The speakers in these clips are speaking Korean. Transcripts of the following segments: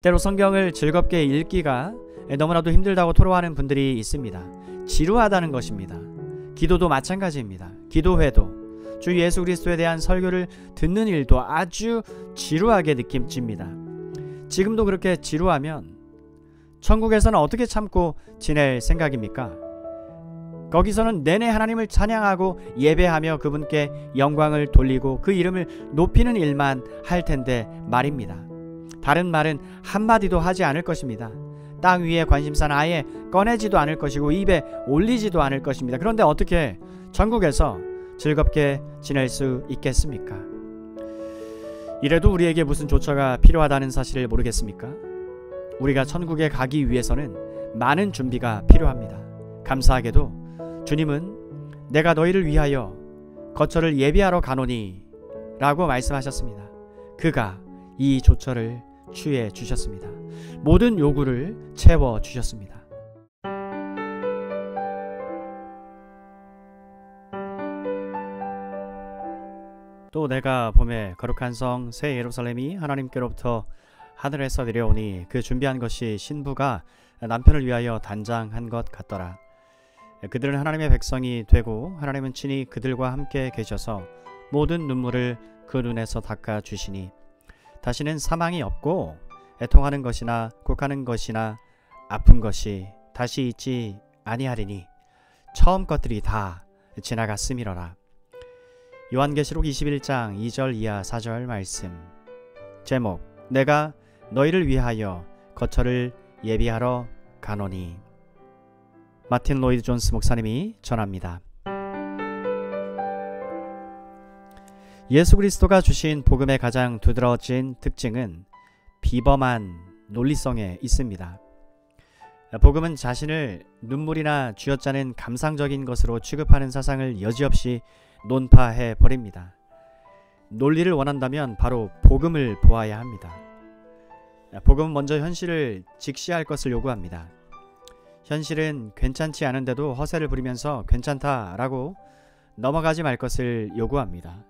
때로 성경을 즐겁게 읽기가 너무나도 힘들다고 토로하는 분들이 있습니다. 지루하다는 것입니다. 기도도 마찬가지입니다. 기도회도 주 예수 그리스도에 대한 설교를 듣는 일도 아주 지루하게 느껴집니다. 지금도 그렇게 지루하면 천국에서는 어떻게 참고 지낼 생각입니까? 거기서는 내내 하나님을 찬양하고 예배하며 그분께 영광을 돌리고 그 이름을 높이는 일만 할 텐데 말입니다. 다른 말은 한마디도 하지 않을 것입니다. 땅 위에 관심사는 아예 꺼내지도 않을 것이고 입에 올리지도 않을 것입니다. 그런데 어떻게 천국에서 즐겁게 지낼 수 있겠습니까? 이래도 우리에게 무슨 조처가 필요하다는 사실을 모르겠습니까? 우리가 천국에 가기 위해서는 많은 준비가 필요합니다. 감사하게도 주님은 내가 너희를 위하여 거처를 예비하러 가노니 라고 말씀하셨습니다. 그가 이 조처를 취해 주셨습니다. 모든 요구를 채워 주셨습니다. 또 내가 봄에 거룩한 성 새 예루살렘이 하나님께로부터 하늘에서 내려오니 그 준비한 것이 신부가 남편을 위하여 단장한 것 같더라. 그들은 하나님의 백성이 되고 하나님은 친히 그들과 함께 계셔서 모든 눈물을 그 눈에서 닦아 주시니 다시는 사망이 없고 애통하는 것이나 곡하는 것이나 아픈 것이 다시 있지 아니하리니 처음 것들이 다 지나갔음이로라. 요한계시록 21장 2절 이하 4절 말씀. 제목, 내가 너희를 위하여 거처를 예비하러 가노니. 마틴 로이드 존스 목사님이 전합니다. 예수 그리스도가 주신 복음의 가장 두드러진 특징은 비범한 논리성에 있습니다. 복음은 자신을 눈물이나 쥐어짜는 감상적인 것으로 취급하는 사상을 여지없이 논파해 버립니다. 논리를 원한다면 바로 복음을 보아야 합니다. 복음은 먼저 현실을 직시할 것을 요구합니다. 현실은 괜찮지 않은데도 허세를 부리면서 괜찮다라고 넘어가지 말 것을 요구합니다.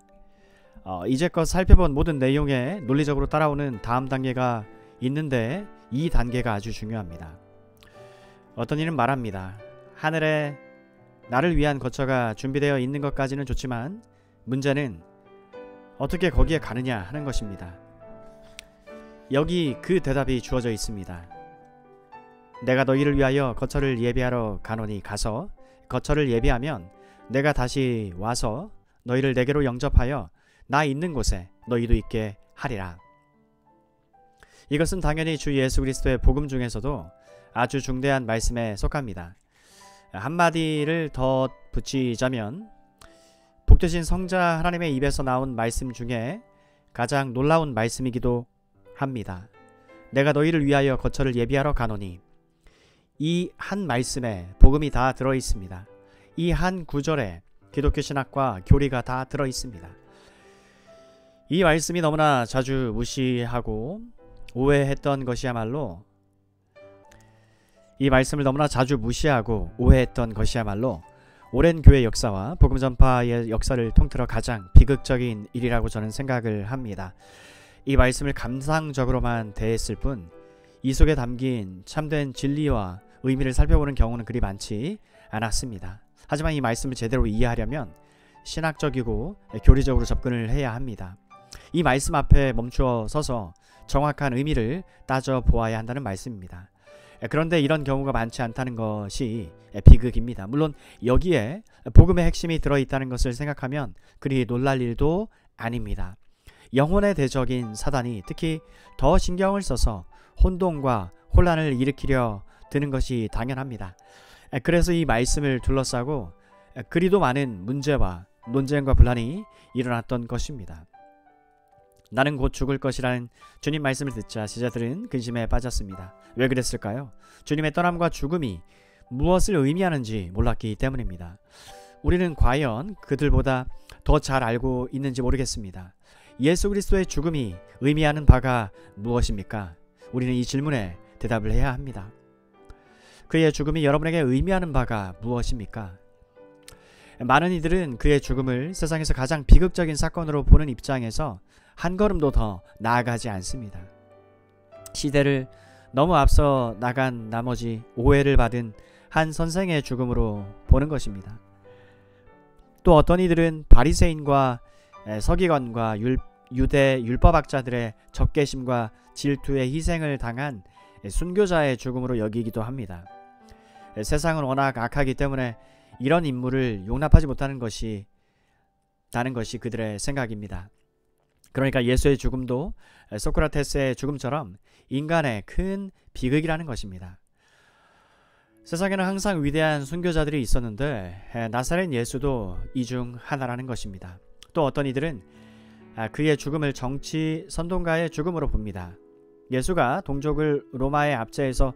이제껏 살펴본 모든 내용에 논리적으로 따라오는 다음 단계가 있는데 이 단계가 아주 중요합니다. 어떤 이는 말합니다. 하늘에 나를 위한 거처가 준비되어 있는 것까지는 좋지만 문제는 어떻게 거기에 가느냐 하는 것입니다. 여기 그 대답이 주어져 있습니다. 내가 너희를 위하여 거처를 예비하러 가노니 가서 거처를 예비하면 내가 다시 와서 너희를 내게로 영접하여 나 있는 곳에 너희도 있게 하리라. 이것은 당연히 주 예수 그리스도의 복음 중에서도 아주 중대한 말씀에 속합니다. 한마디를 더 붙이자면 복되신 성자 하나님의 입에서 나온 말씀 중에 가장 놀라운 말씀이기도 합니다. 내가 너희를 위하여 거처를 예비하러 가노니. 이 한 말씀에 복음이 다 들어있습니다. 이 한 구절에 기독교 신학과 교리가 다 들어있습니다. 이 말씀이 너무나 자주 무시하고 오해했던 것이야말로 오랜 교회 역사와 복음 전파의 역사를 통틀어 가장 비극적인 일이라고 저는 생각을 합니다. 이 말씀을 감상적으로만 대했을 뿐 이 속에 담긴 참된 진리와 의미를 살펴보는 경우는 그리 많지 않았습니다. 하지만 이 말씀을 제대로 이해하려면 신학적이고 교리적으로 접근을 해야 합니다. 이 말씀 앞에 멈추어 서서 정확한 의미를 따져 보아야 한다는 말씀입니다. 그런데 이런 경우가 많지 않다는 것이 비극입니다. 물론 여기에 복음의 핵심이 들어있다는 것을 생각하면 그리 놀랄 일도 아닙니다. 영혼의 대적인 사단이 특히 더 신경을 써서 혼동과 혼란을 일으키려 드는 것이 당연합니다. 그래서 이 말씀을 둘러싸고 그리도 많은 문제와 논쟁과 분란이 일어났던 것입니다. 나는 곧 죽을 것이라는 주님 말씀을 듣자 제자들은 근심에 빠졌습니다. 왜 그랬을까요? 주님의 떠남과 죽음이 무엇을 의미하는지 몰랐기 때문입니다. 우리는 과연 그들보다 더 잘 알고 있는지 모르겠습니다. 예수 그리스도의 죽음이 의미하는 바가 무엇입니까? 우리는 이 질문에 대답을 해야 합니다. 그의 죽음이 여러분에게 의미하는 바가 무엇입니까? 많은 이들은 그의 죽음을 세상에서 가장 비극적인 사건으로 보는 입장에서 한 걸음도 더 나아가지 않습니다. 시대를 너무 앞서 나간 나머지 오해를 받은 한 선생의 죽음으로 보는 것입니다. 또 어떤 이들은 바리새인과 서기관과 유대 율법학자들의 적개심과 질투의 희생을 당한 순교자의 죽음으로 여기기도 합니다. 세상은 워낙 악하기 때문에 이런 인물을 용납하지 못하는 것이 그들의 생각입니다. 그러니까 예수의 죽음도 소크라테스의 죽음처럼 인간의 큰 비극이라는 것입니다. 세상에는 항상 위대한 순교자들이 있었는데 나사렛 예수도 이 중 하나라는 것입니다. 또 어떤 이들은 그의 죽음을 정치 선동가의 죽음으로 봅니다. 예수가 동족을 로마의 압제에서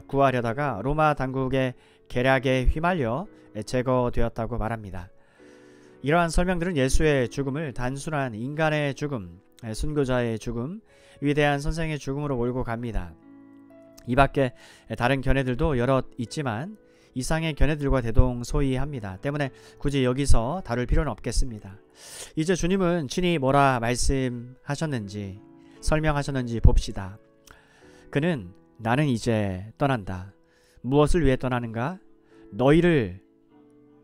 구하려다가 로마 당국의 계략에 휘말려 제거되었다고 말합니다. 이러한 설명들은 예수의 죽음을 단순한 인간의 죽음, 순교자의 죽음, 위대한 선생의 죽음으로 몰고 갑니다. 이 밖에 다른 견해들도 여럿 있지만 이상의 견해들과 대동소이합니다. 때문에 굳이 여기서 다룰 필요는 없겠습니다. 이제 주님은 친히 뭐라 말씀하셨는지 설명하셨는지 봅시다. 그는 나는 이제 떠난다. 무엇을 위해 떠나는가?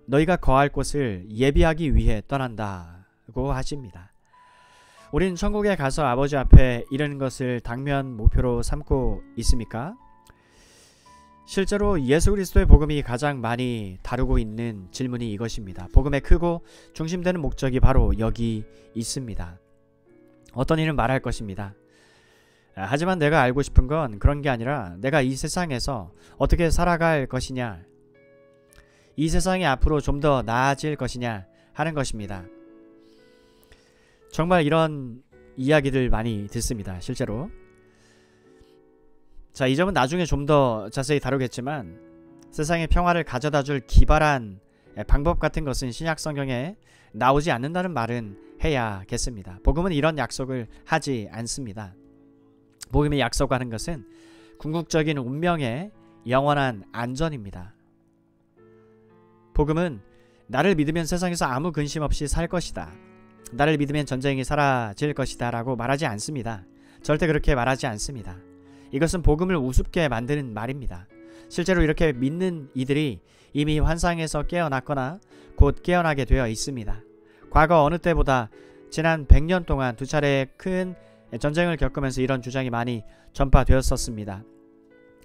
너희가 거할 곳을 예비하기 위해 떠난다고 하십니다. 우린 천국에 가서 아버지 앞에 이르는 것을 당면 목표로 삼고 있습니까? 실제로 예수 그리스도의 복음이 가장 많이 다루고 있는 질문이 이것입니다. 복음의 크고 중심되는 목적이 바로 여기 있습니다. 어떤 이는 말할 것입니다. 하지만 내가 알고 싶은 건 그런 게 아니라 내가 이 세상에서 어떻게 살아갈 것이냐, 이 세상이 앞으로 좀 더 나아질 것이냐 하는 것입니다. 정말 이런 이야기들 많이 듣습니다. 실제로. 자, 이 점은 나중에 좀 더 자세히 다루겠지만 세상의 평화를 가져다줄 기발한 방법 같은 것은 신약 성경에 나오지 않는다는 말은 해야겠습니다. 복음은 이런 약속을 하지 않습니다. 복음이 약속하는 것은 궁극적인 운명의 영원한 안전입니다. 복음은 나를 믿으면 세상에서 아무 근심 없이 살 것이다, 나를 믿으면 전쟁이 사라질 것이다 라고 말하지 않습니다. 절대 그렇게 말하지 않습니다. 이것은 복음을 우습게 만드는 말입니다. 실제로 이렇게 믿는 이들이 이미 환상에서 깨어났거나 곧 깨어나게 되어 있습니다. 과거 어느 때보다 지난 100년 동안 두 차례의 큰 전쟁을 겪으면서 이런 주장이 많이 전파되었었습니다.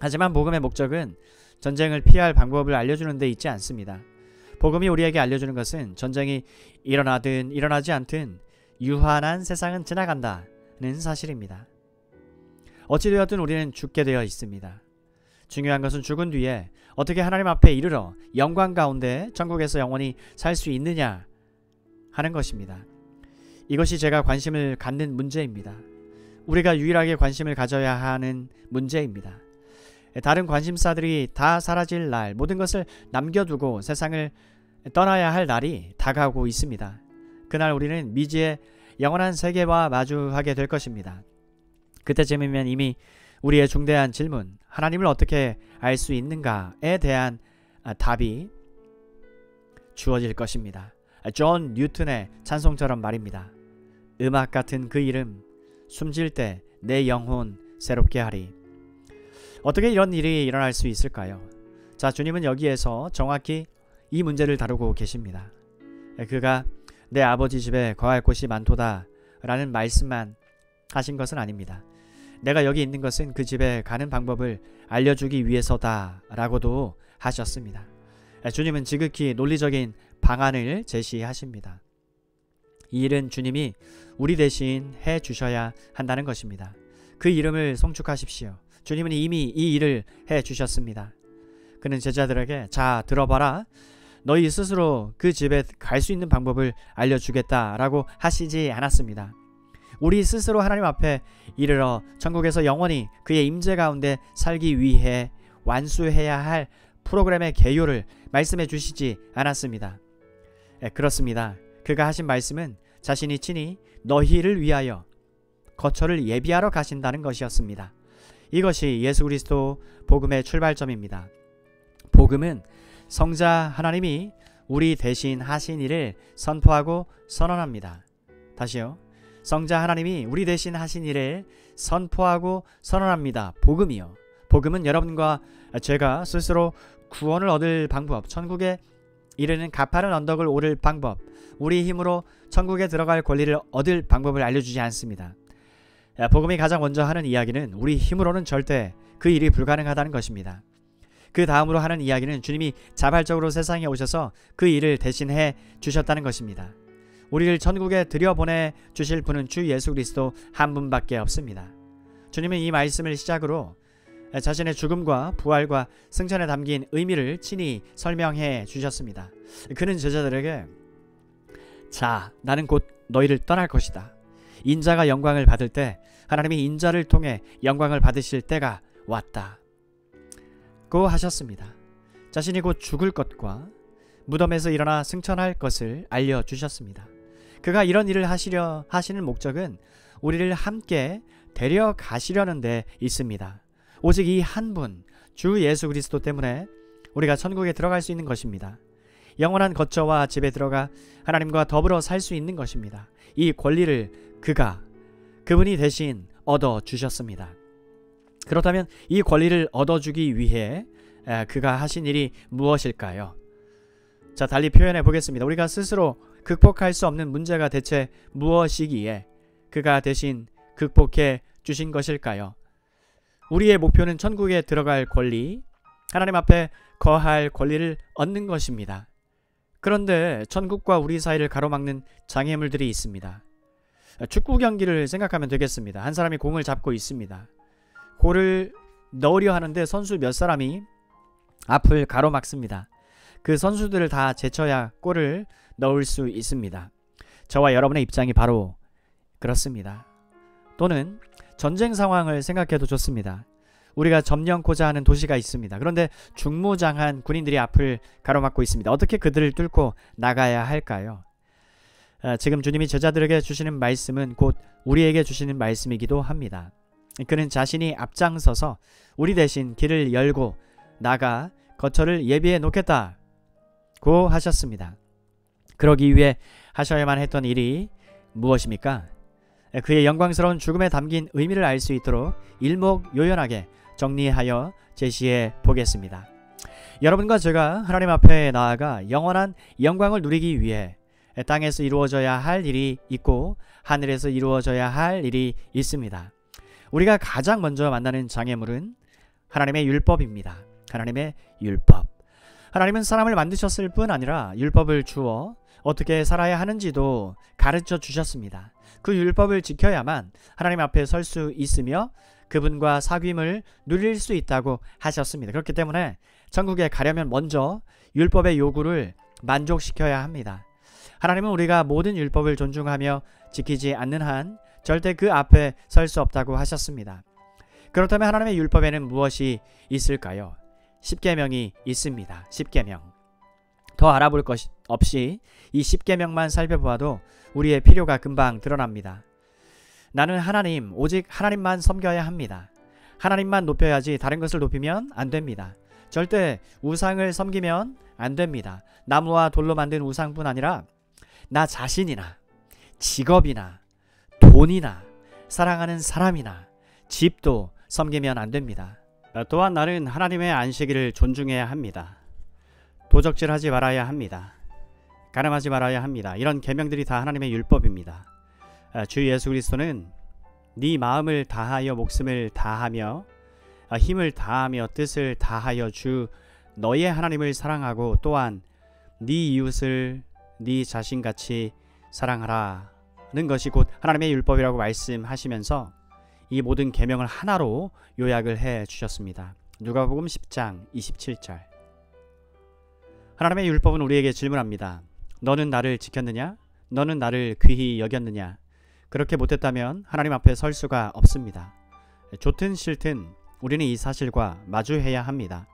하지만 복음의 목적은 전쟁을 피할 방법을 알려주는 데 있지 않습니다. 복음이 우리에게 알려주는 것은 전쟁이 일어나든 일어나지 않든 유한한 세상은 지나간다는 사실입니다. 어찌되었든 우리는 죽게 되어 있습니다. 중요한 것은 죽은 뒤에 어떻게 하나님 앞에 이르러 영광 가운데 천국에서 영원히 살 수 있느냐 하는 것입니다. 이것이 제가 관심을 갖는 문제입니다. 우리가 유일하게 관심을 가져야 하는 문제입니다. 다른 관심사들이 다 사라질 날, 모든 것을 남겨두고 세상을 떠나야 할 날이 다가오고 있습니다. 그날 우리는 미지의 영원한 세계와 마주하게 될 것입니다. 그때쯤이면 이미 우리의 중대한 질문, 하나님을 어떻게 알 수 있는가에 대한 답이 주어질 것입니다. 존 뉴턴의 찬송처럼 말입니다. 음악 같은 그 이름, 숨질 때 내 영혼 새롭게 하리. 어떻게 이런 일이 일어날 수 있을까요? 자, 주님은 여기에서 정확히 이 문제를 다루고 계십니다. 그가 내 아버지 집에 거할 곳이 많도다 라는 말씀만 하신 것은 아닙니다. 내가 여기 있는 것은 그 집에 가는 방법을 알려주기 위해서다 라고도 하셨습니다. 주님은 지극히 논리적인 방안을 제시하십니다. 이 일은 주님이 우리 대신 해 주셔야 한다는 것입니다. 그 이름을 송축하십시오. 주님은 이미 이 일을 해 주셨습니다. 그는 제자들에게 자, 들어봐라. 너희 스스로 그 집에 갈 수 있는 방법을 알려주겠다라고 하시지 않았습니다. 우리 스스로 하나님 앞에 이르러 천국에서 영원히 그의 임재 가운데 살기 위해 완수해야 할 프로그램의 개요를 말씀해 주시지 않았습니다. 그렇습니다. 그가 하신 말씀은 자신이 친히 너희를 위하여 거처를 예비하러 가신다는 것이었습니다. 이것이 예수 그리스도 복음의 출발점입니다. 복음은 성자 하나님이 우리 대신 하신 일을 선포하고 선언합니다. 다시요. 성자 하나님이 우리 대신 하신 일을 선포하고 선언합니다. 복음이요. 복음은 여러분과 제가 스스로 구원을 얻을 방법, 천국에 이르는 가파른 언덕을 오를 방법, 우리 힘으로 천국에 들어갈 권리를 얻을 방법을 알려주지 않습니다. 복음이 가장 먼저 하는 이야기는 우리 힘으로는 절대 그 일이 불가능하다는 것입니다. 그 다음으로 하는 이야기는 주님이 자발적으로 세상에 오셔서 그 일을 대신해 주셨다는 것입니다. 우리를 천국에 들여보내 주실 분은 주 예수 그리스도 한 분밖에 없습니다. 주님은 이 말씀을 시작으로 자신의 죽음과 부활과 승천에 담긴 의미를 친히 설명해 주셨습니다. 그는 제자들에게 자, 나는 곧 너희를 떠날 것이다. 인자가 영광을 받을 때 하나님이 인자를 통해 영광을 받으실 때가 왔다 고 하셨습니다. 자신이 곧 죽을 것과 무덤에서 일어나 승천할 것을 알려주셨습니다. 그가 이런 일을 하시는 목적은 우리를 함께 데려가시려는 데 있습니다. 오직 이 한 분, 주 예수 그리스도 때문에 우리가 천국에 들어갈 수 있는 것입니다. 영원한 거처와 집에 들어가 하나님과 더불어 살 수 있는 것입니다. 이 권리를 그분이 대신 얻어주셨습니다. 그렇다면 이 권리를 얻어주기 위해 그가 하신 일이 무엇일까요? 자, 달리 표현해 보겠습니다. 우리가 스스로 극복할 수 없는 문제가 대체 무엇이기에 그가 대신 극복해 주신 것일까요? 우리의 목표는 천국에 들어갈 권리, 하나님 앞에 거할 권리를 얻는 것입니다. 그런데 천국과 우리 사이를 가로막는 장애물들이 있습니다. 축구 경기를 생각하면 되겠습니다. 한 사람이 공을 잡고 있습니다. 골을 넣으려 하는데 선수 몇 사람이 앞을 가로막습니다. 그 선수들을 다 제쳐야 골을 넣을 수 있습니다. 저와 여러분의 입장이 바로 그렇습니다. 또는 전쟁 상황을 생각해도 좋습니다. 우리가 점령코자 하는 도시가 있습니다. 그런데 중무장한 군인들이 앞을 가로막고 있습니다. 어떻게 그들을 뚫고 나가야 할까요? 지금 주님이 제자들에게 주시는 말씀은 곧 우리에게 주시는 말씀이기도 합니다. 그는 자신이 앞장서서 우리 대신 길을 열고 나가 거처를 예비해 놓겠다 고 하셨습니다. 그러기 위해 하셔야만 했던 일이 무엇입니까? 그의 영광스러운 죽음에 담긴 의미를 알 수 있도록 일목요연하게 정리하여 제시해 보겠습니다. 여러분과 제가 하나님 앞에 나아가 영원한 영광을 누리기 위해 땅에서 이루어져야 할 일이 있고 하늘에서 이루어져야 할 일이 있습니다. 우리가 가장 먼저 만나는 장애물은 하나님의 율법입니다. 하나님의 율법. 하나님은 사람을 만드셨을 뿐 아니라 율법을 주어 어떻게 살아야 하는지도 가르쳐 주셨습니다. 그 율법을 지켜야만 하나님 앞에 설 수 있으며 그분과 사귐을 누릴 수 있다고 하셨습니다. 그렇기 때문에 천국에 가려면 먼저 율법의 요구를 만족시켜야 합니다. 하나님은 우리가 모든 율법을 존중하며 지키지 않는 한 절대 그 앞에 설 수 없다고 하셨습니다. 그렇다면 하나님의 율법에는 무엇이 있을까요? 십계명이 있습니다. 십계명. 더 알아볼 것 없이 이 십계명만 살펴보아도 우리의 필요가 금방 드러납니다. 나는 하나님, 오직 하나님만 섬겨야 합니다. 하나님만 높여야지 다른 것을 높이면 안 됩니다. 절대 우상을 섬기면 안 됩니다. 나무와 돌로 만든 우상뿐 아니라 나 자신이나 직업이나 돈이나 사랑하는 사람이나 집도 섬기면 안 됩니다. 또한 나는 하나님의 안식일을 존중해야 합니다. 도적질하지 말아야 합니다. 가늠하지 말아야 합니다. 이런 계명들이 다 하나님의 율법입니다. 주 예수 그리스도는 네 마음을 다하여 목숨을 다하며 힘을 다하며 뜻을 다하여 주 너의 하나님을 사랑하고 또한 네 이웃을 네 자신같이 사랑하라는 것이 곧 하나님의 율법이라고 말씀하시면서 이 모든 계명을 하나로 요약을 해 주셨습니다. 누가복음 10장 27절. 하나님의 율법은 우리에게 질문합니다. 너는 나를 지켰느냐? 너는 나를 귀히 여겼느냐? 그렇게 못했다면 하나님 앞에 설 수가 없습니다. 좋든 싫든 우리는 이 사실과 마주해야 합니다.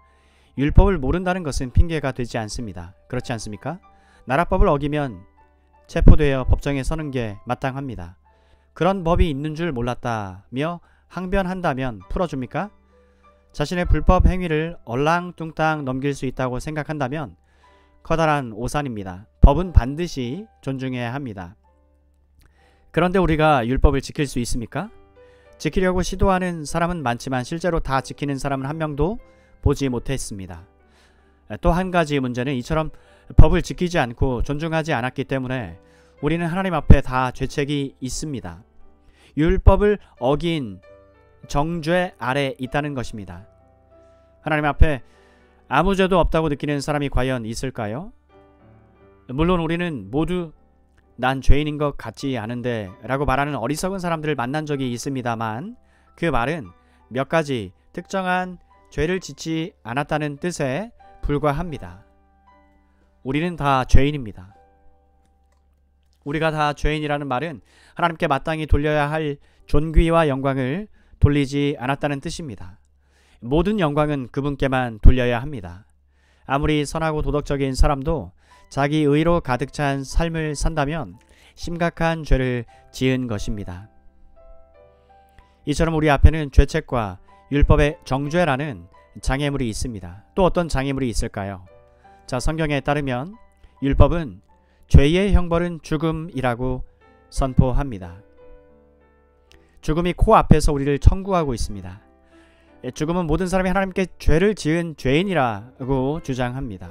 율법을 모른다는 것은 핑계가 되지 않습니다. 그렇지 않습니까? 나라법을 어기면 체포되어 법정에 서는 게 마땅합니다. 그런 법이 있는 줄 몰랐다며 항변한다면 풀어줍니까? 자신의 불법 행위를 얼랑뚱땅 넘길 수 있다고 생각한다면 커다란 오산입니다. 법은 반드시 존중해야 합니다. 그런데 우리가 율법을 지킬 수 있습니까? 지키려고 시도하는 사람은 많지만 실제로 다 지키는 사람은 한 명도 보지 못했습니다. 또 한 가지 문제는 이처럼 법을 지키지 않고 존중하지 않았기 때문에 우리는 하나님 앞에 다 죄책이 있습니다. 율법을 어긴 정죄 아래 있다는 것입니다. 하나님 앞에 아무 죄도 없다고 느끼는 사람이 과연 있을까요? 물론 우리는 모두 난 죄인인 것 같지 않은데 라고 말하는 어리석은 사람들을 만난 적이 있습니다만 그 말은 몇 가지 특정한 죄를 짓지 않았다는 뜻에 불과합니다. 우리는 다 죄인입니다. 우리가 다 죄인이라는 말은 하나님께 마땅히 돌려야 할 존귀와 영광을 돌리지 않았다는 뜻입니다. 모든 영광은 그분께만 돌려야 합니다. 아무리 선하고 도덕적인 사람도 자기 의로 가득 찬 삶을 산다면 심각한 죄를 지은 것입니다. 이처럼 우리 앞에는 죄책과 율법의 정죄라는 장애물이 있습니다. 또 어떤 장애물이 있을까요? 자, 성경에 따르면 율법은 죄의 형벌은 죽음이라고 선포합니다. 죽음이 코앞에서 우리를 청구하고 있습니다. 죽음은 모든 사람이 하나님께 죄를 지은 죄인이라고 주장합니다.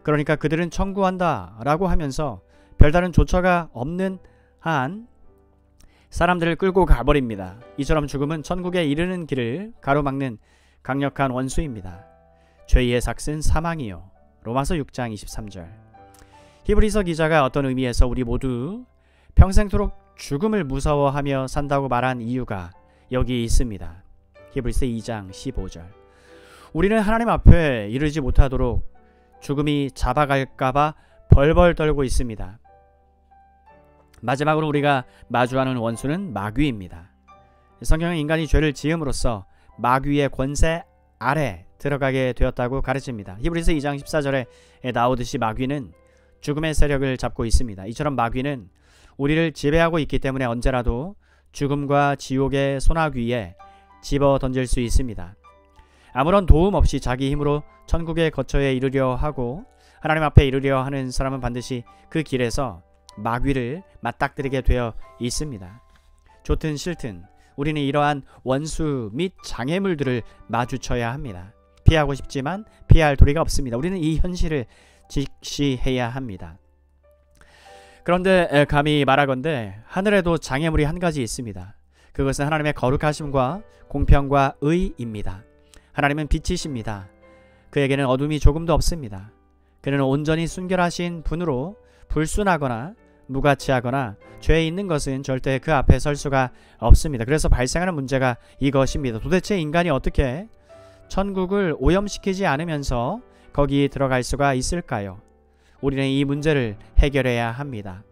그러니까 그들은 청구한다 라고 하면서 별다른 조처가 없는 한 사람들을 끌고 가버립니다. 이처럼 죽음은 천국에 이르는 길을 가로막는 강력한 원수입니다. 죄의 삭은 사망이요. 로마서 6장 23절. 히브리서 기자가 어떤 의미에서 우리 모두 평생토록 죽음을 무서워하며 산다고 말한 이유가 여기 있습니다. 히브리서 2장 15절. 우리는 하나님 앞에 이르지 못하도록 죽음이 잡아갈까봐 벌벌 떨고 있습니다. 마지막으로 우리가 마주하는 원수는 마귀입니다. 성경은 인간이 죄를 지음으로써 마귀의 권세 아래 들어가게 되었다고 가르칩니다. 히브리서 2장 14절에 나오듯이 마귀는 죽음의 세력을 잡고 있습니다. 이처럼 마귀는 우리를 지배하고 있기 때문에 언제라도 죽음과 지옥의 소나귀에 집어 던질 수 있습니다. 아무런 도움 없이 자기 힘으로 천국의 거처에 이르려 하고 하나님 앞에 이르려 하는 사람은 반드시 그 길에서 마귀를 맞닥뜨리게 되어 있습니다. 좋든 싫든 우리는 이러한 원수 및 장애물들을 마주쳐야 합니다. 피하고 싶지만 피할 도리가 없습니다. 우리는 이 현실을 직시해야 합니다. 그런데 감히 말하건대 하늘에도 장애물이 한 가지 있습니다. 그것은 하나님의 거룩하심과 공평과 의입니다. 하나님은 빛이십니다. 그에게는 어둠이 조금도 없습니다. 그는 온전히 순결하신 분으로 불순하거나 무가치하거나 죄에 있는 것은 절대 그 앞에 설 수가 없습니다. 그래서 발생하는 문제가 이것입니다. 도대체 인간이 어떻게 천국을 오염시키지 않으면서 거기 들어갈 수가 있을까요? 우리는 이 문제를 해결해야 합니다.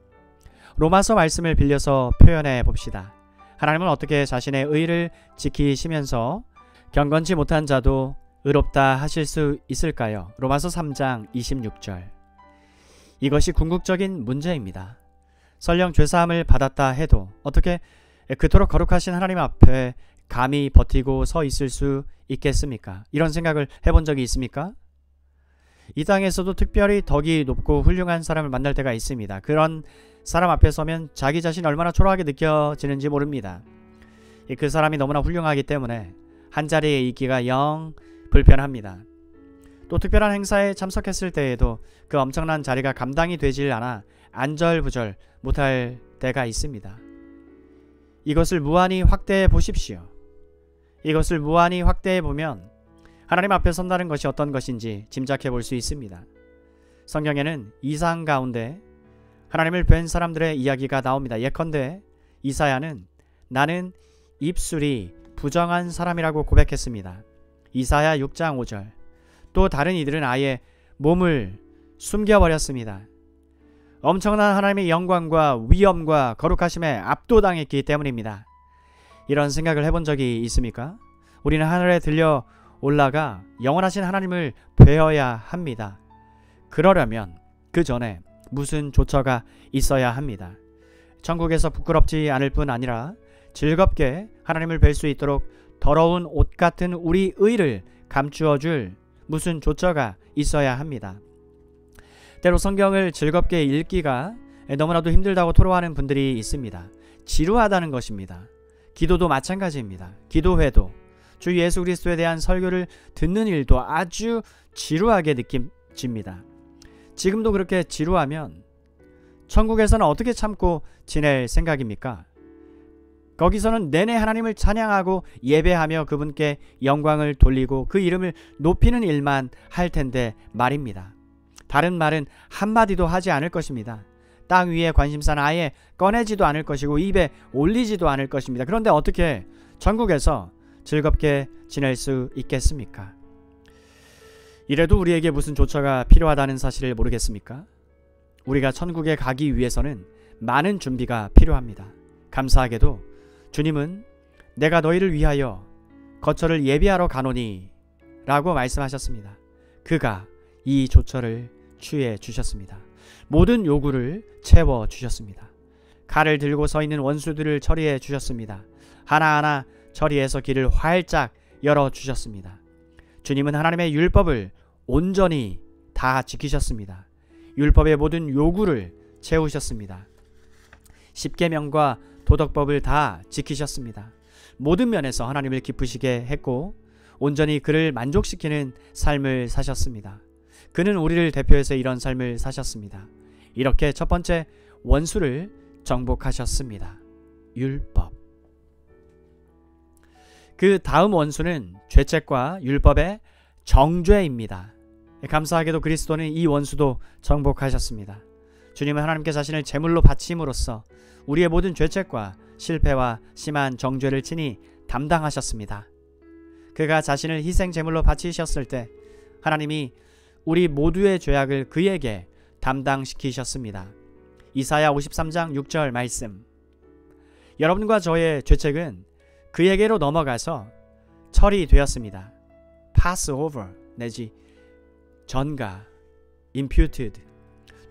로마서 말씀을 빌려서 표현해 봅시다. 하나님은 어떻게 자신의 의를 지키시면서 경건치 못한 자도 의롭다 하실 수 있을까요? 로마서 3장 26절. 이것이 궁극적인 문제입니다. 설령 죄사함을 받았다 해도 어떻게 그토록 거룩하신 하나님 앞에 감히 버티고 서 있을 수 있겠습니까? 이런 생각을 해본 적이 있습니까? 이 땅에서도 특별히 덕이 높고 훌륭한 사람을 만날 때가 있습니다. 그런 사람 앞에 서면 자기 자신이 얼마나 초라하게 느껴지는지 모릅니다. 그 사람이 너무나 훌륭하기 때문에 한자리에 있기가 영 불편합니다. 또 특별한 행사에 참석했을 때에도 그 엄청난 자리가 감당이 되질 않아 안절부절 못할 때가 있습니다. 이것을 무한히 확대해 보십시오. 이것을 무한히 확대해 보면 하나님 앞에 선다는 것이 어떤 것인지 짐작해 볼 수 있습니다. 성경에는 이상 가운데 하나님을 뵌 사람들의 이야기가 나옵니다. 예컨대 이사야는 나는 입술이 부정한 사람이라고 고백했습니다. 이사야 6장 5절. 또 다른 이들은 아예 몸을 숨겨버렸습니다. 엄청난 하나님의 영광과 위엄과 거룩하심에 압도당했기 때문입니다. 이런 생각을 해본 적이 있습니까? 우리는 하늘에 들려 올라가 영원하신 하나님을 뵈어야 합니다. 그러려면 그 전에 무슨 조처가 있어야 합니다. 천국에서 부끄럽지 않을 뿐 아니라 즐겁게 하나님을 뵐 수 있도록 더러운 옷 같은 우리 의를 감추어 줄 무슨 조처가 있어야 합니다. 때로 성경을 즐겁게 읽기가 너무나도 힘들다고 토로하는 분들이 있습니다. 지루하다는 것입니다. 기도도 마찬가지입니다. 기도회도 주 예수 그리스도에 대한 설교를 듣는 일도 아주 지루하게 느껴집니다. 지금도 그렇게 지루하면 천국에서는 어떻게 참고 지낼 생각입니까? 거기서는 내내 하나님을 찬양하고 예배하며 그분께 영광을 돌리고 그 이름을 높이는 일만 할 텐데 말입니다. 다른 말은 한마디도 하지 않을 것입니다. 땅 위에 관심사는 아예 꺼내지도 않을 것이고 입에 올리지도 않을 것입니다. 그런데 어떻게 천국에서 즐겁게 지낼 수 있겠습니까? 이래도 우리에게 무슨 조처가 필요하다는 사실을 모르겠습니까? 우리가 천국에 가기 위해서는 많은 준비가 필요합니다. 감사하게도 주님은 내가 너희를 위하여 거처를 예비하러 가노니 라고 말씀하셨습니다. 그가 이 조처를 취해 주셨습니다. 모든 요구를 채워 주셨습니다. 칼을 들고 서 있는 원수들을 처리해 주셨습니다. 하나하나 처리해서 길을 활짝 열어 주셨습니다. 주님은 하나님의 율법을 온전히 다 지키셨습니다. 율법의 모든 요구를 채우셨습니다. 십계명과 도덕법을 다 지키셨습니다. 모든 면에서 하나님을 기쁘시게 했고 온전히 그를 만족시키는 삶을 사셨습니다. 그는 우리를 대표해서 이런 삶을 사셨습니다. 이렇게 첫 번째 원수를 정복하셨습니다. 율법. 그 다음 원수는 죄책과 율법의 정죄입니다. 감사하게도 그리스도는 이 원수도 정복하셨습니다. 주님은 하나님께 자신을 제물로 바침으로써 우리의 모든 죄책과 실패와 심한 정죄를 친히 담당하셨습니다. 그가 자신을 희생 제물로 바치셨을 때 하나님이 우리 모두의 죄악을 그에게 담당시키셨습니다. 이사야 53장 6절 말씀. 여러분과 저의 죄책은 그에게로 넘어가서 처리되었습니다. pass over 내지 전가 imputed.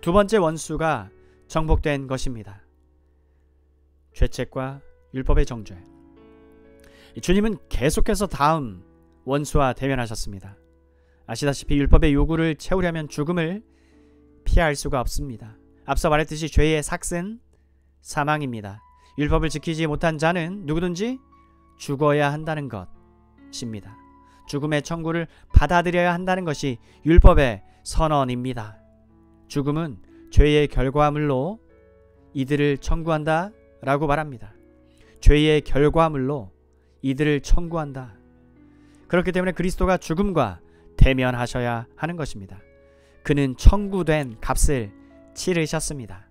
두 번째 원수가 정복된 것입니다. 죄책과 율법의 정죄. 주님은 계속해서 다음 원수와 대면하셨습니다. 아시다시피 율법의 요구를 채우려면 죽음을 피할 수가 없습니다. 앞서 말했듯이 죄의 삭은 사망입니다. 율법을 지키지 못한 자는 누구든지 죽어야 한다는 것입니다. 죽음의 청구를 받아들여야 한다는 것이 율법의 선언입니다. 죽음은 죄의 결과물로 이들을 청구한다 라고 말합니다. 죄의 결과물로 이들을 청구한다. 그렇기 때문에 그리스도가 죽음과 대면하셔야 하는 것입니다. 그는 청구된 값을 치르셨습니다.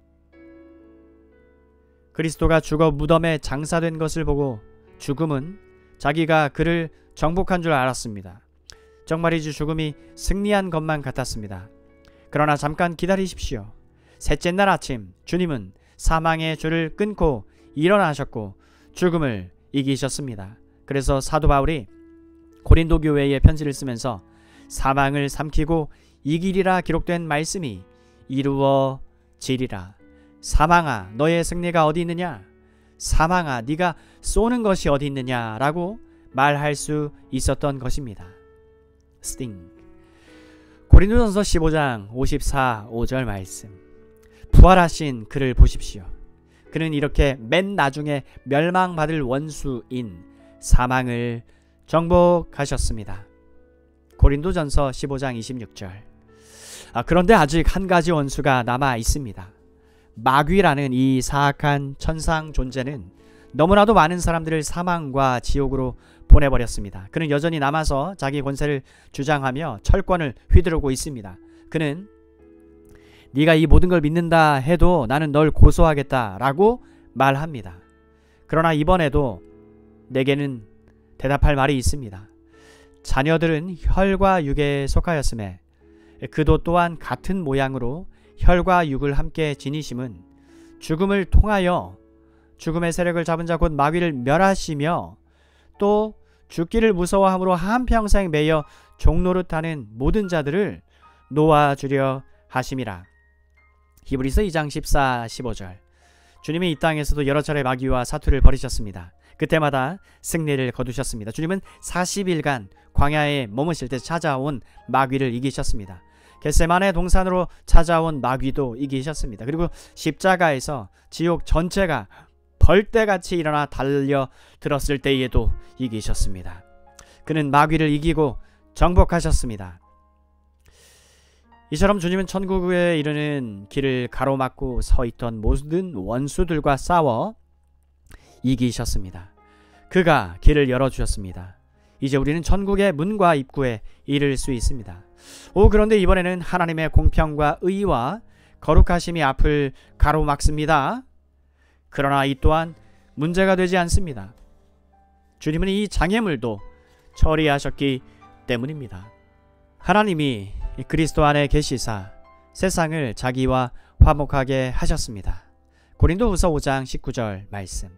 그리스도가 죽어 무덤에 장사된 것을 보고 죽음은 자기가 그를 정복한 줄 알았습니다. 정말이지 죽음이 승리한 것만 같았습니다. 그러나 잠깐 기다리십시오. 셋째 날 아침 주님은 사망의 줄을 끊고 일어나셨고 죽음을 이기셨습니다. 그래서 사도 바울이 고린도 교회에 편지를 쓰면서 사망을 삼키고 이기리라 기록된 말씀이 이루어지리라. 사망아 너의 승리가 어디 있느냐? 사망아 네가 쏘는 것이 어디 있느냐? 라고 말할 수 있었던 것입니다. 스팅. 고린도전서 15장 54, 5절 말씀. 부활하신 그를 보십시오. 그는 이렇게 맨 나중에 멸망받을 원수인 사망을 정복하셨습니다. 고린도전서 15장 26절. 그런데 아직 한 가지 원수가 남아 있습니다. 마귀라는 이 사악한 천상 존재는 너무나도 많은 사람들을 사망과 지옥으로 보내버렸습니다. 그는 여전히 남아서 자기 권세를 주장하며 철권을 휘두르고 있습니다. 그는 네가 이 모든 걸 믿는다 해도 나는 널 고소하겠다 라고 말합니다. 그러나 이번에도 내게는 대답할 말이 있습니다. 자녀들은 혈과 육에 속하였음에 그도 또한 같은 모양으로 혈과 육을 함께 지니심은 죽음을 통하여 죽음의 세력을 잡은 자 곧 마귀를 멸하시며 또 죽기를 무서워함으로 한평생 매여 종노릇하는 모든 자들을 놓아주려 하심이라. 히브리서 2장 14, 15절. 주님이 이 땅에서도 여러 차례 마귀와 사투를 벌이셨습니다. 그때마다 승리를 거두셨습니다. 주님은 40일간 광야에 머무실 때 찾아온 마귀를 이기셨습니다. 겟세마네 동산으로 찾아온 마귀도 이기셨습니다. 그리고 십자가에서 지옥 전체가 벌떼같이 일어나 달려 들었을 때에도 이기셨습니다. 그는 마귀를 이기고 정복하셨습니다. 이처럼 주님은 천국에 이르는 길을 가로막고 서 있던 모든 원수들과 싸워 이기셨습니다. 그가 길을 열어주셨습니다. 이제 우리는 천국의 문과 입구에 이를 수 있습니다. 그런데 이번에는 하나님의 공평과 의와 거룩하심이 앞을 가로막습니다. 그러나 이 또한 문제가 되지 않습니다. 주님은 이 장애물도 처리하셨기 때문입니다. 하나님이 그리스도 안에 계시사 세상을 자기와 화목하게 하셨습니다. 고린도후서 5장 19절 말씀.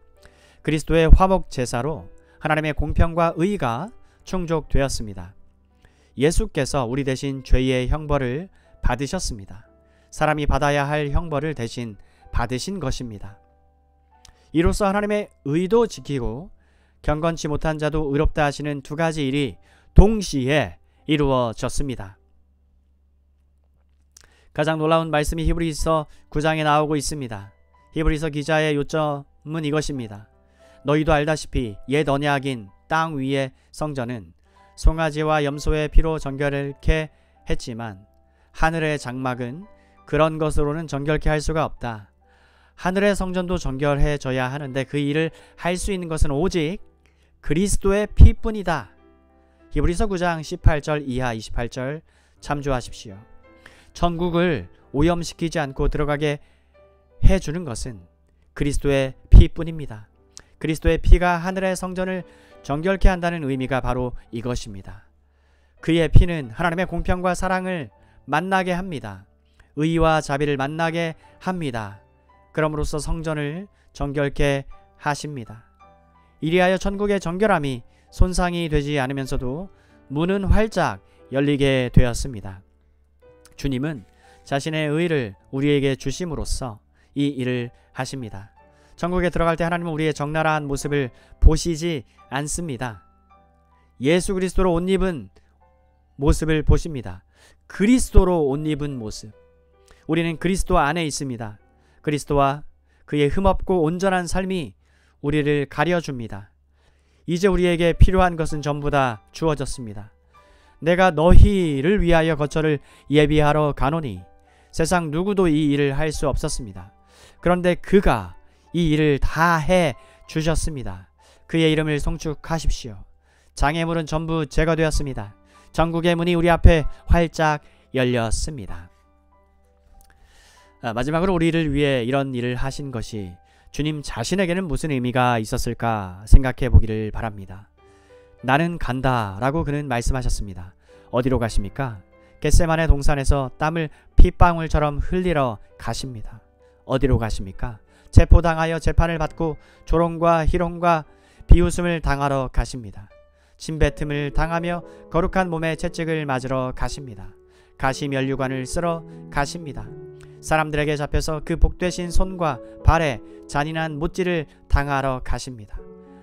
그리스도의 화목 제사로 하나님의 공평과 의가 충족되었습니다. 예수께서 우리 대신 죄의 형벌을 받으셨습니다. 사람이 받아야 할 형벌을 대신 받으신 것입니다. 이로써 하나님의 의도 지키고 경건치 못한 자도 의롭다 하시는 두 가지 일이 동시에 이루어졌습니다. 가장 놀라운 말씀이 히브리서 9장에 나오고 있습니다. 히브리서 기자의 요점은 이것입니다. 너희도 알다시피 옛 언약인 땅 위의 성전은 송아지와 염소의 피로 정결케 했지만 하늘의 장막은 그런 것으로는 정결케 할 수가 없다. 하늘의 성전도 정결해져야 하는데 그 일을 할 수 있는 것은 오직 그리스도의 피뿐이다. 히브리서 9장 18절 이하 28절 참조하십시오. 천국을 오염시키지 않고 들어가게 해주는 것은 그리스도의 피뿐입니다. 그리스도의 피가 하늘의 성전을 정결케 한다는 의미가 바로 이것입니다. 그의 피는 하나님의 공평과 사랑을 만나게 합니다. 의와 자비를 만나게 합니다. 그럼으로써 성전을 정결케 하십니다. 이리하여 천국의 정결함이 손상이 되지 않으면서도 문은 활짝 열리게 되었습니다. 주님은 자신의 의를 우리에게 주심으로써 이 일을 하십니다. 천국에 들어갈 때 하나님은 우리의 적나라한 모습을 보시지 않습니다. 예수 그리스도로 옷 입은 모습을 보십니다. 그리스도로 옷 입은 모습. 우리는 그리스도 안에 있습니다. 그리스도와 그의 흠없고 온전한 삶이 우리를 가려줍니다. 이제 우리에게 필요한 것은 전부 다 주어졌습니다. 내가 너희를 위하여 거처를 예비하러 가노니 세상 누구도 이 일을 할 수 없었습니다. 그런데 그가 이 일을 다 해 주셨습니다. 그의 이름을 송축하십시오. 장애물은 전부 제거되었습니다. 전국의 문이 우리 앞에 활짝 열렸습니다. 마지막으로 우리를 위해 이런 일을 하신 것이 주님 자신에게는 무슨 의미가 있었을까 생각해 보기를 바랍니다. 나는 간다 라고 그는 말씀하셨습니다. 어디로 가십니까? 겟세마네 동산에서 땀을 핏방울처럼 흘리러 가십니다. 어디로 가십니까? 체포당하여 재판을 받고 조롱과 희롱과 비웃음을 당하러 가십니다. 침뱉음을 당하며 거룩한 몸의 채찍을 맞으러 가십니다. 가시면류관을 쓰러 가십니다. 사람들에게 잡혀서 그 복되신 손과 발에 잔인한 못질을 당하러 가십니다.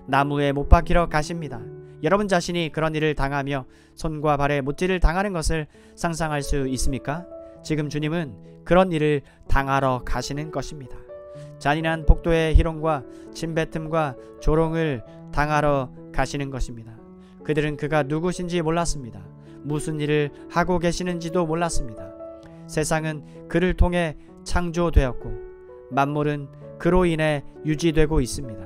나무에 못 박히러 가십니다. 여러분 자신이 그런 일을 당하며 손과 발에 못질을 당하는 것을 상상할 수 있습니까? 지금 주님은 그런 일을 당하러 가시는 것입니다. 잔인한 폭도의 희롱과 침뱉음과 조롱을 당하러 가시는 것입니다. 그들은 그가 누구신지 몰랐습니다. 무슨 일을 하고 계시는지도 몰랐습니다. 세상은 그를 통해 창조되었고 만물은 그로 인해 유지되고 있습니다.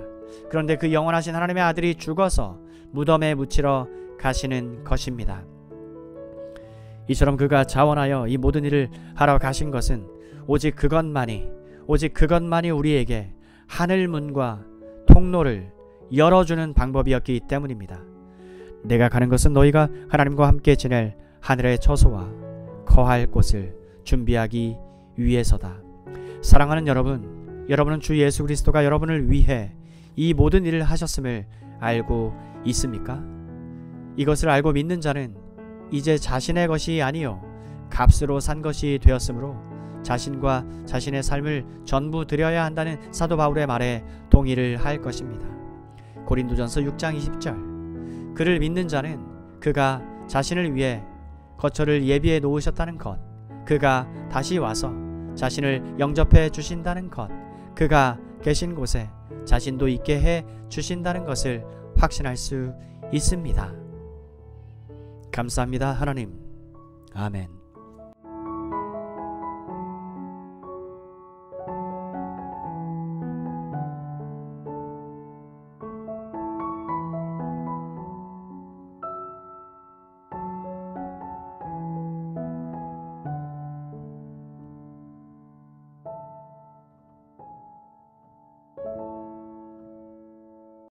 그런데 그 영원하신 하나님의 아들이 죽어서 무덤에 묻히러 가시는 것입니다. 이처럼 그가 자원하여 이 모든 일을 하러 가신 것은 오직 그것만이 우리에게 하늘문과 통로를 열어주는 방법이었기 때문입니다. 내가 가는 것은 너희가 하나님과 함께 지낼 하늘의 처소와 거할 곳을 준비하기 위해서다. 사랑하는 여러분, 여러분은 주 예수 그리스도가 여러분을 위해 이 모든 일을 하셨음을 알고 있습니까? 이것을 알고 믿는 자는 이제 자신의 것이 아니요 값으로 산 것이 되었으므로 자신과 자신의 삶을 전부 드려야 한다는 사도 바울의 말에 동의를 할 것입니다. 고린도전서 6장 20절. 그를 믿는 자는 그가 자신을 위해 거처를 예비해 놓으셨다는 것, 그가 다시 와서 자신을 영접해 주신다는 것, 그가 계신 곳에 자신도 있게 해 주신다는 것을 확신할 수 있습니다. 감사합니다, 하나님. 아멘.